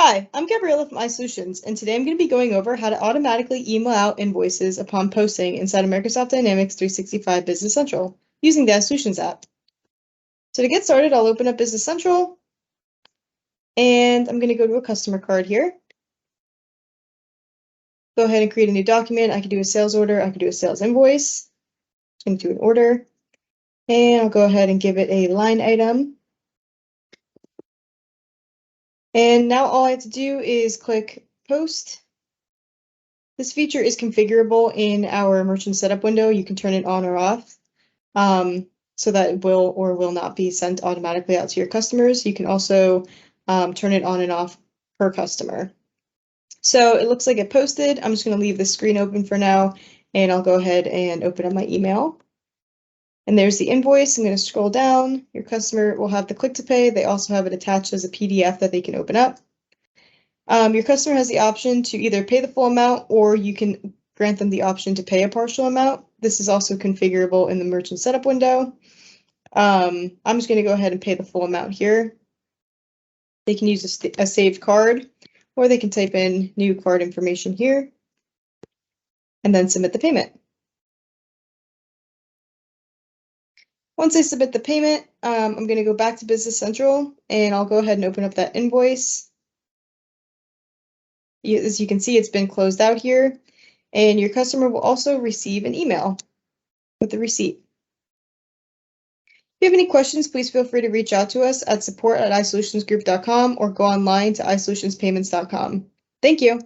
Hi, I'm Gabriella from iSolutions, and today I'm going to be going over how to automatically email out invoices upon posting inside of Microsoft Dynamics 365 Business Central using the iSolutions app. So to get started, I'll open up Business Central, and I'm going to go to a customer card here. Go ahead and create a new document. I could do a sales order. I could do a sales invoice. I'm going to do an order, and I'll go ahead and give it a line item. And now all I have to do is click Post. This feature is configurable in our merchant setup window. You can turn it on or off so that it will or will not be sent automatically out to your customers. You can also turn it on and off per customer. So it looks like it posted. I'm just going to leave the screen open for now, and I'll go ahead and open up my email. And there's the invoice. I'm going to scroll down. Your customer will have the click to pay. They also have it attached as a PDF that they can open up. Your customer has the option to either pay the full amount, or you can grant them the option to pay a partial amount. This is also configurable in the merchant setup window. I'm just going to go ahead and pay the full amount here. They can use a saved card, or they can type in new card information here and then submit the payment. Once I submit the payment, I'm going to go back to Business Central, and I'll go ahead and open up that invoice. As you can see, it's been closed out here, and your customer will also receive an email with the receipt. If you have any questions, please feel free to reach out to us at support@isolutionsgroup.com or go online to isolutionspayments.com. Thank you.